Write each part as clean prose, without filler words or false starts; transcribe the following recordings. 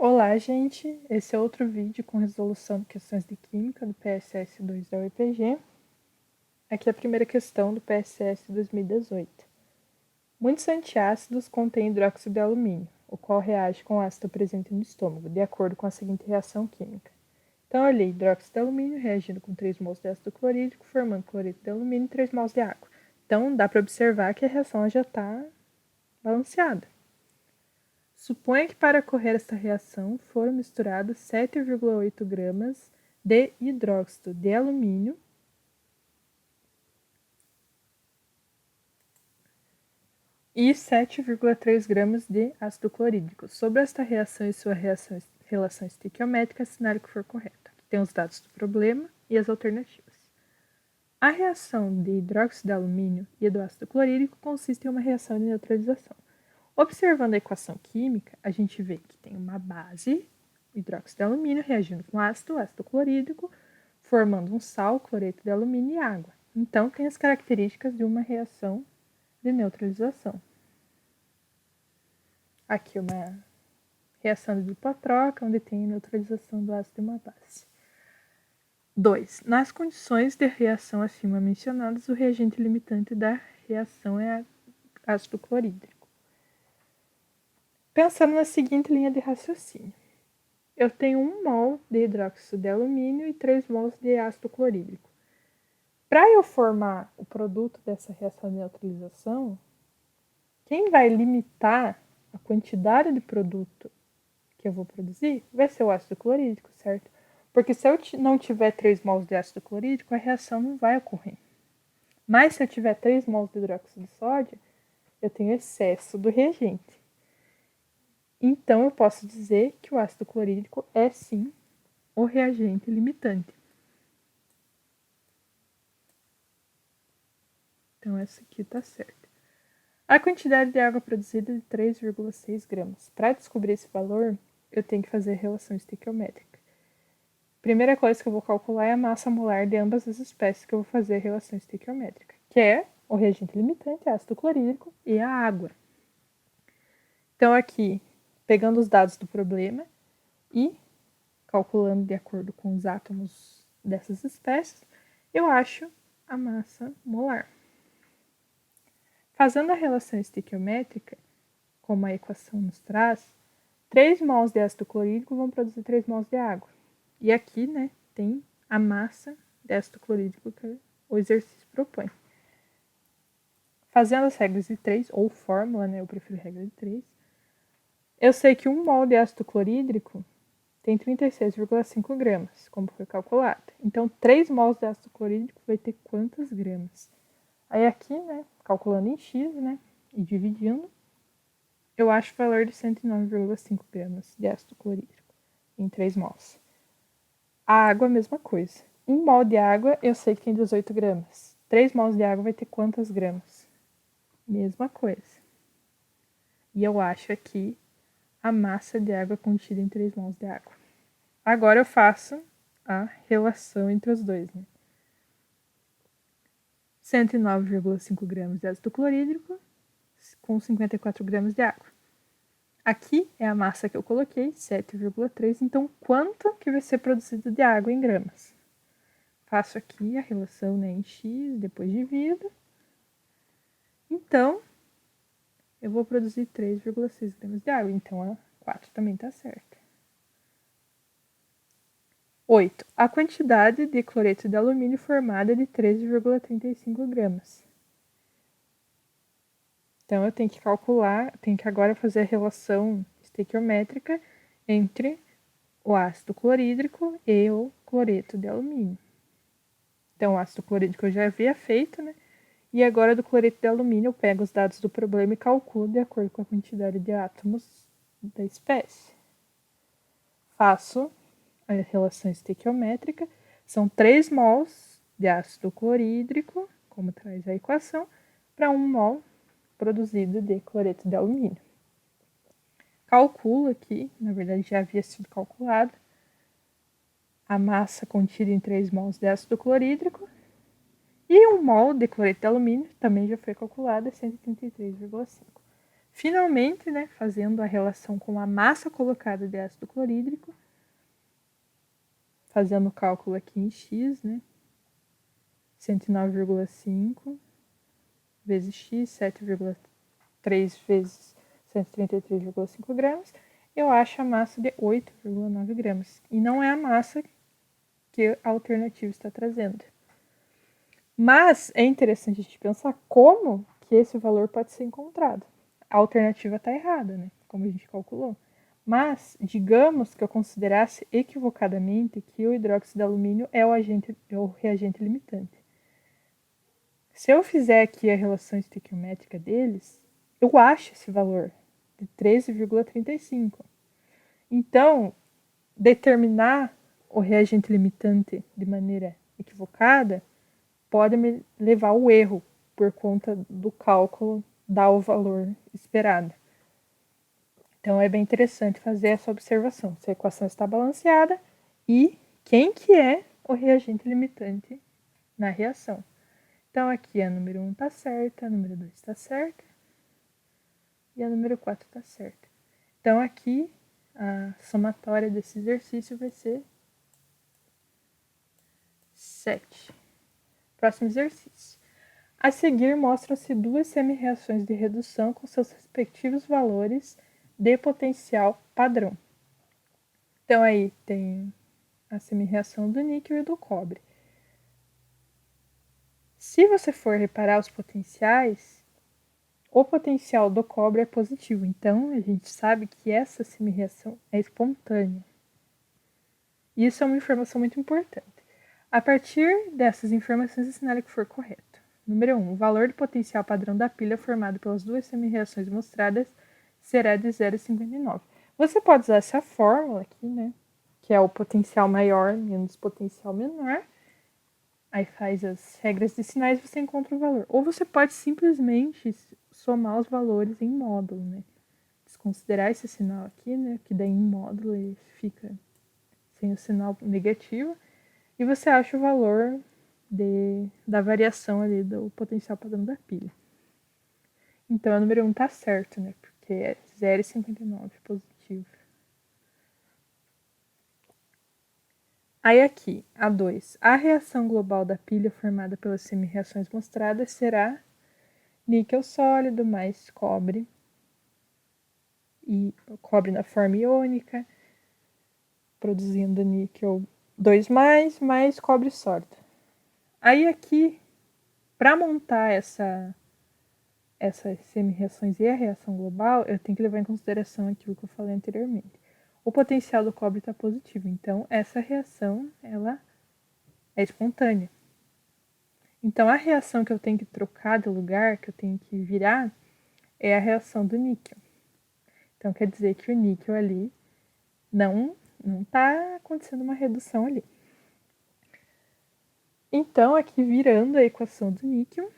Olá, gente! Esse é outro vídeo com resolução de questões de Química do PSS 2 da UEPG. Aqui é a primeira questão do PSS 2018. Muitos antiácidos contêm hidróxido de alumínio, o qual reage com o ácido presente no estômago, de acordo com a seguinte reação química. Então, eu olhei hidróxido de alumínio reagindo com 3 mols de ácido clorídrico, formando cloreto de alumínio e 3 mols de água. Então, dá para observar que a reação já está balanceada. Suponha que para ocorrer esta reação foram misturados 7,8 gramas de hidróxido de alumínio e 7,3 gramas de ácido clorídrico. Sobre esta reação e sua relação estequiométrica, assinale o que for correto. Aqui tem os dados do problema e as alternativas. A reação de hidróxido de alumínio e do ácido clorídrico consiste em uma reação de neutralização. Observando a equação química, a gente vê que tem uma base, hidróxido de alumínio, reagindo com ácido clorídrico, formando um sal, cloreto de alumínio e água. Então, tem as características de uma reação de neutralização. Aqui uma reação de dupla troca, onde tem a neutralização do ácido de uma base. 2. Nas condições de reação acima mencionadas, o reagente limitante da reação é ácido clorídrico. Pensando na seguinte linha de raciocínio. Eu tenho 1 mol de hidróxido de alumínio e 3 mols de ácido clorídrico. Para eu formar o produto dessa reação de neutralização, quem vai limitar a quantidade de produto que eu vou produzir vai ser o ácido clorídrico, certo? Porque se eu não tiver 3 mols de ácido clorídrico, a reação não vai ocorrer. Mas se eu tiver 3 mols de hidróxido de sódio, eu tenho excesso do reagente. Então, eu posso dizer que o ácido clorídrico é, sim, o reagente limitante. Então, essa aqui está certa. A quantidade de água produzida é de 3,6 gramas. Para descobrir esse valor, eu tenho que fazer a relação estequiométrica. Primeira coisa que eu vou calcular é a massa molar de ambas as espécies que eu vou fazer a relação estequiométrica, que é o reagente limitante, ácido clorídrico, e a água. Então, aqui, pegando os dados do problema e calculando de acordo com os átomos dessas espécies, eu acho a massa molar. Fazendo a relação estequiométrica, como a equação nos traz, 3 mols de ácido clorídrico vão produzir 3 mols de água. E aqui, tem a massa de ácido clorídrico que o exercício propõe. Fazendo as regras de 3, ou fórmula, eu prefiro regra de 3, eu sei que 1 mol de ácido clorídrico tem 36,5 gramas, como foi calculado. Então, 3 mols de ácido clorídrico vai ter quantas gramas? Aí aqui, calculando em x, e dividindo, eu acho o valor de 109,5 gramas de ácido clorídrico em 3 mols. A água, a mesma coisa. 1 mol de água, eu sei que tem 18 gramas. 3 mols de água vai ter quantas gramas? Mesma coisa. E eu acho aqui a massa de água contida em 3 mols de água. Agora eu faço a relação entre os dois. 109,5 gramas de ácido clorídrico com 54 gramas de água. Aqui é a massa que eu coloquei, 7,3. Então, quanto que vai ser produzido de água em gramas? Faço aqui a relação em x, depois divido. Então, eu vou produzir 3,6 gramas de água. Então, a 4 também está certa. 8. A quantidade de cloreto de alumínio formada é de 13,35 gramas. Então, eu tenho que calcular, tenho que agora fazer a relação estequiométrica entre o ácido clorídrico e o cloreto de alumínio. Então, o ácido clorídrico eu já havia feito, E agora, do cloreto de alumínio, eu pego os dados do problema e calculo de acordo com a quantidade de átomos da espécie. Faço a relação estequiométrica, são 3 mols de ácido clorídrico, como traz a equação, para 1 mol produzido de cloreto de alumínio. Calculo aqui, na verdade já havia sido calculado, a massa contida em 3 mols de ácido clorídrico, e 1 mol de cloreto de alumínio também já foi calculado, é 133,5. Finalmente, né, fazendo a relação com a massa colocada de ácido clorídrico, fazendo o cálculo aqui em X, né, 109,5 vezes X, 7,3 vezes 133,5 gramas, eu acho a massa de 8,9 gramas. E não é a massa que a alternativa está trazendo. Mas é interessante a gente pensar como que esse valor pode ser encontrado. A alternativa está errada, né? Como a gente calculou. Mas, digamos que eu considerasse equivocadamente que o hidróxido de alumínio é o reagente limitante. Se eu fizer aqui a relação estequiométrica deles, eu acho esse valor de 13,35. Então, determinar o reagente limitante de maneira equivocada pode me levar ao erro por conta do cálculo dar o valor esperado. Então é bem interessante fazer essa observação, se a equação está balanceada e quem que é o reagente limitante na reação. Então aqui a número 1 está certa, a número 2 está certa e a número 4 está certa. Então aqui a somatória desse exercício vai ser 7. Próximo exercício. A seguir mostram-se duas semi-reações de redução com seus respectivos valores de potencial padrão. Então aí tem a semi-reação do níquel e do cobre. Se você for reparar os potenciais, o potencial do cobre é positivo. Então a gente sabe que essa semi-reação é espontânea. Isso é uma informação muito importante. A partir dessas informações, assinale o que for correto. Número 1. O valor de potencial padrão da pilha formado pelas duas semi-reações mostradas será de 0,59. Você pode usar essa fórmula aqui, né? Que é o potencial maior menos potencial menor. Aí faz as regras de sinais e você encontra o valor. Ou você pode simplesmente somar os valores em módulo, né? Desconsiderar esse sinal aqui, né? Que daí em módulo ele fica sem o sinal negativo. E você acha o valor da variação ali do potencial padrão da pilha. Então, a número 1 tá certo, né? Porque é 0,59 positivo. Aí aqui, a 2. A reação global da pilha formada pelas semi-reações mostradas será níquel sólido mais cobre, e cobre na forma iônica, produzindo níquel 2+, mais cobre sólido. Aí aqui, para montar essas semi-reações e a reação global, eu tenho que levar em consideração aquilo que eu falei anteriormente. O potencial do cobre está positivo, então essa reação ela é espontânea. Então a reação que eu tenho que trocar de lugar, que eu tenho que virar, é a reação do níquel. Então quer dizer que o níquel ali não está acontecendo uma redução ali. Então aqui virando a equação do níquel,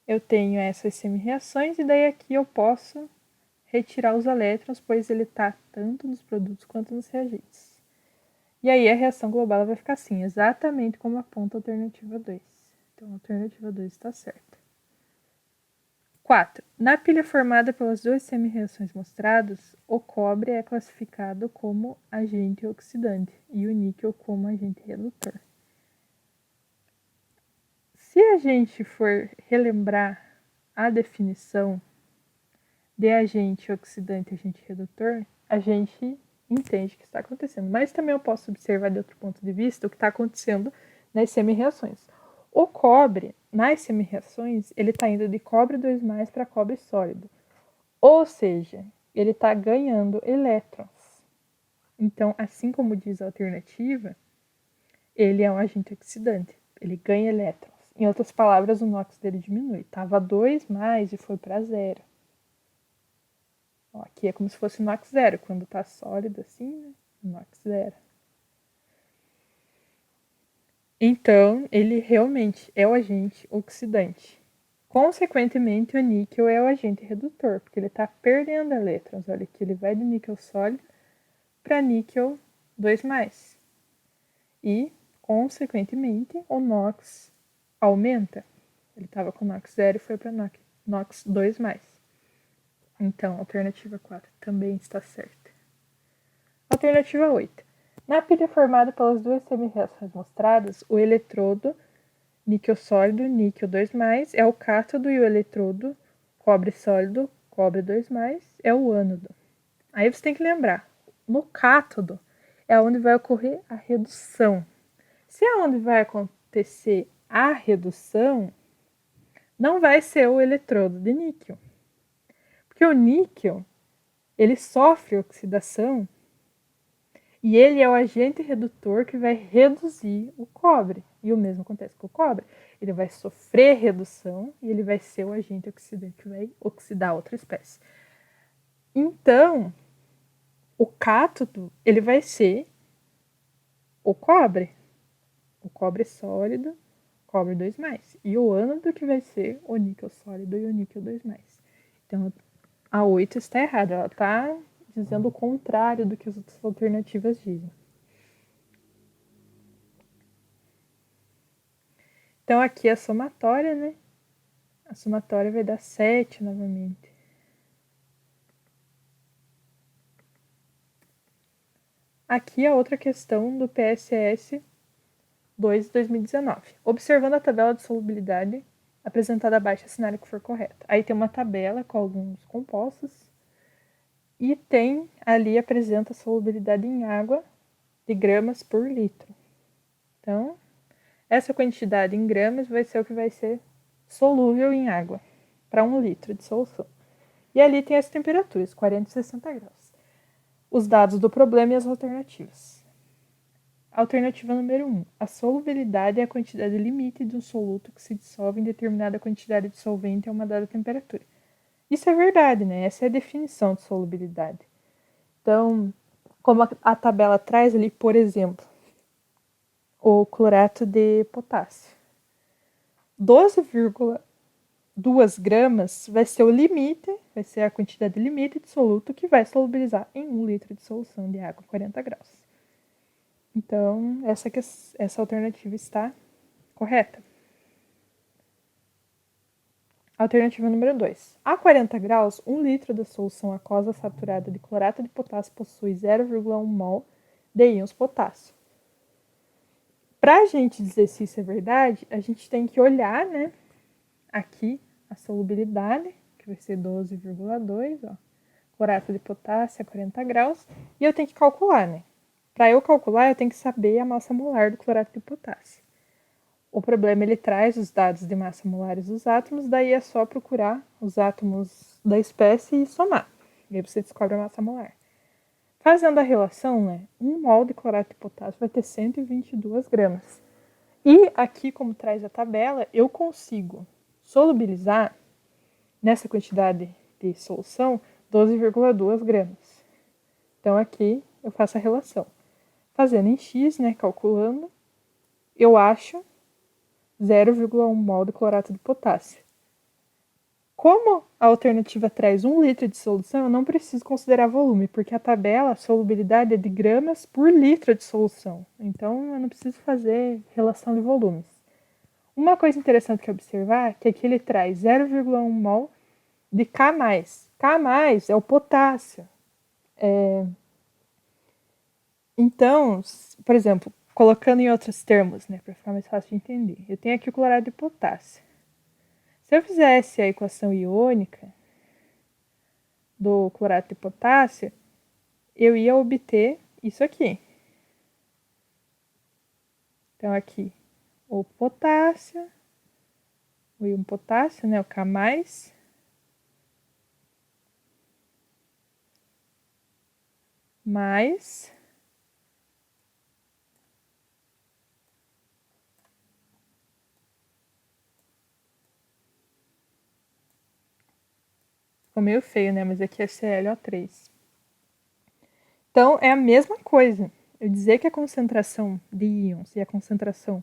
eu tenho essas semi-reações e daí aqui eu posso retirar os elétrons, pois ele está tanto nos produtos quanto nos reagentes. E aí a reação global vai ficar assim, exatamente como aponta a alternativa 2. Então a alternativa 2 está certa. 4. Na pilha formada pelas duas semi-reações mostradas, o cobre é classificado como agente oxidante e o níquel como agente redutor. Se a gente for relembrar a definição de agente oxidante e agente redutor, a gente entende o que está acontecendo. Mas também eu posso observar de outro ponto de vista o que está acontecendo nas semi-reações. O cobre, nas semi-reações, ele está indo de cobre 2+ para cobre sólido. Ou seja, ele está ganhando elétrons. Então, assim como diz a alternativa, ele é um agente oxidante. Ele ganha elétrons. Em outras palavras, o NOx dele diminui. Estava 2+ e foi para 0. Ó, aqui é como se fosse NOx 0. Quando está sólido assim, né? NOx 0. Então, ele realmente é o agente oxidante. Consequentemente, o níquel é o agente redutor, porque ele está perdendo elétrons. Olha aqui, ele vai do níquel sólido para níquel 2+. E, consequentemente, o NOx aumenta. Ele estava com NOx 0 e foi para NOx NOx 2+. Então, alternativa 4 também está certa. Alternativa 8. Na pilha formada pelas duas semi-reações mostradas, o eletrodo níquel sólido, níquel 2+, é o cátodo e o eletrodo cobre sólido, cobre 2+, é o ânodo. Aí você tem que lembrar, no cátodo é onde vai ocorrer a redução. Se é onde vai acontecer a redução, não vai ser o eletrodo de níquel. Porque o níquel, ele sofre oxidação e ele é o agente redutor que vai reduzir o cobre. E o mesmo acontece com o cobre. Ele vai sofrer redução e ele vai ser o agente oxidante que vai oxidar outra espécie. Então, o cátodo, ele vai ser o cobre sólido, cobre 2+. E o ânodo que vai ser o níquel sólido e o níquel 2+. Então, a 8 está errada. Ela está dizendo o contrário do que as outras alternativas dizem. Então, aqui a somatória, né? A somatória vai dar 7 novamente. Aqui a outra questão do PSS 2 de 2019. Observando a tabela de solubilidade apresentada abaixo, assinale que for correta. Aí tem uma tabela com alguns compostos e tem ali, apresenta a solubilidade em água de gramas por litro. Então, essa quantidade em gramas vai ser o que vai ser solúvel em água para 1 litro de solução. E ali tem as temperaturas, 40 e 60 graus. Os dados do problema e as alternativas. Alternativa número 1. A solubilidade é a quantidade limite de um soluto que se dissolve em determinada quantidade de solvente a uma dada temperatura. Isso é verdade, né? Essa é a definição de solubilidade. Então, como a tabela traz ali, por exemplo, o clorato de potássio. 12,2 gramas vai ser o limite, vai ser a quantidade limite de soluto que vai solubilizar em 1 litro de solução de água a 40 graus. Então, essa alternativa está correta. Alternativa número 2. A 40 graus, 1 litro da solução aquosa saturada de clorato de potássio possui 0,1 mol de íons potássio. Para a gente dizer se isso é verdade, a gente tem que olhar, né, aqui a solubilidade, que vai ser 12,2, ó, clorato de potássio a 40 graus, e eu tenho que calcular, né? Para eu calcular, eu tenho que saber a massa molar do clorato de potássio. O problema, ele traz os dados de massa molares dos átomos, daí é só procurar os átomos da espécie e somar. E aí você descobre a massa molar. Fazendo a relação, né, 1 mol de clorato de potássio vai ter 122 gramas. E aqui, como traz a tabela, eu consigo solubilizar nessa quantidade de solução 12,2 gramas. Então, aqui eu faço a relação. Fazendo em x, né, calculando, eu acho 0,1 mol de clorato de potássio. Como a alternativa traz 1 litro de solução, eu não preciso considerar volume, porque a tabela, a solubilidade é de gramas por litro de solução. Então, eu não preciso fazer relação de volumes. Uma coisa interessante que observar é que aqui ele traz 0,1 mol de K+. K+ é o potássio. Então, por exemplo, colocando em outros termos, né, para ficar mais fácil de entender, eu tenho aqui o clorato de potássio. Se eu fizesse a equação iônica do clorato de potássio, eu ia obter isso aqui. Então, aqui, o potássio, o íon potássio, né, o K+, mais ficou meio feio, né? Mas aqui é ClO3. Então, é a mesma coisa. Eu dizer que a concentração de íons e a concentração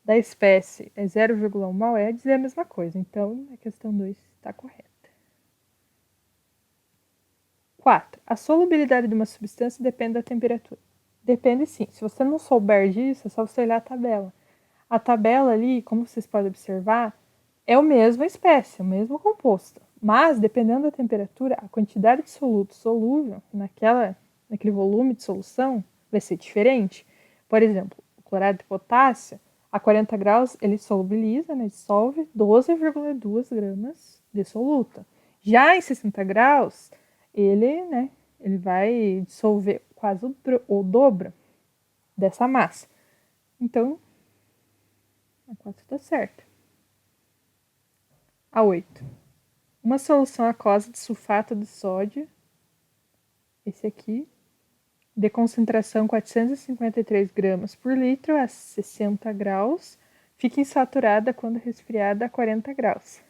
da espécie é 0,1 mol é dizer a mesma coisa. Então, a questão 2 está correta. 4. A solubilidade de uma substância depende da temperatura. Depende sim. Se você não souber disso, é só você olhar a tabela. A tabela ali, como vocês podem observar, é a mesma espécie, o mesmo composto. Mas, dependendo da temperatura, a quantidade de soluto solúvel naquele volume de solução vai ser diferente. Por exemplo, o cloreto de potássio, a 40 graus, ele solubiliza, né, dissolve 12,2 gramas de soluto. Já em 60 graus, ele vai dissolver quase o dobro dessa massa. Então, a 4 está certa. A 8. Uma solução aquosa de sulfato de sódio, esse aqui, de concentração 453 gramas por litro a 60 graus, fica insaturada quando resfriada a 40 graus.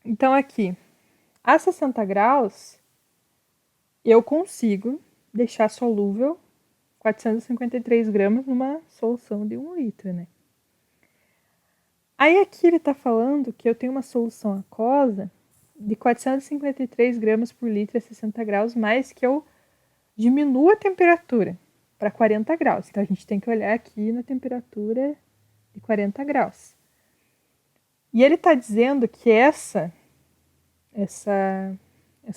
Então, aqui, a 60 graus, eu consigo deixar solúvel 453 gramas numa solução de 1 litro, né? Aí aqui ele está falando que eu tenho uma solução aquosa de 453 gramas por litro a 60 graus, mas que eu diminuo a temperatura para 40 graus. Então a gente tem que olhar aqui na temperatura de 40 graus. E ele está dizendo que essa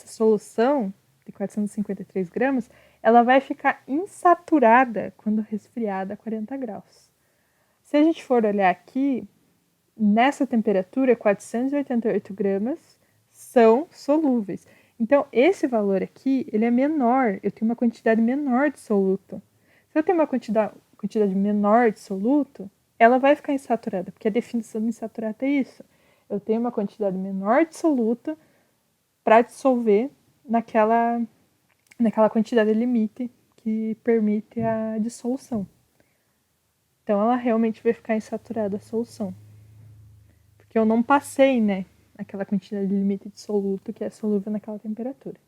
solução de 453 gramas, ela vai ficar insaturada quando resfriada a 40 graus. Se a gente for olhar aqui, nessa temperatura, 488 gramas são solúveis. Então, esse valor aqui, ele é menor, eu tenho uma quantidade menor de soluto. Se eu tenho uma quantidade menor de soluto, ela vai ficar insaturada, porque a definição de insaturada é isso. Eu tenho uma quantidade menor de soluto para dissolver naquela quantidade limite que permite a dissolução. Então, ela realmente vai ficar insaturada a solução. Porque eu não passei, né, aquela quantidade limite de soluto que é solúvel naquela temperatura.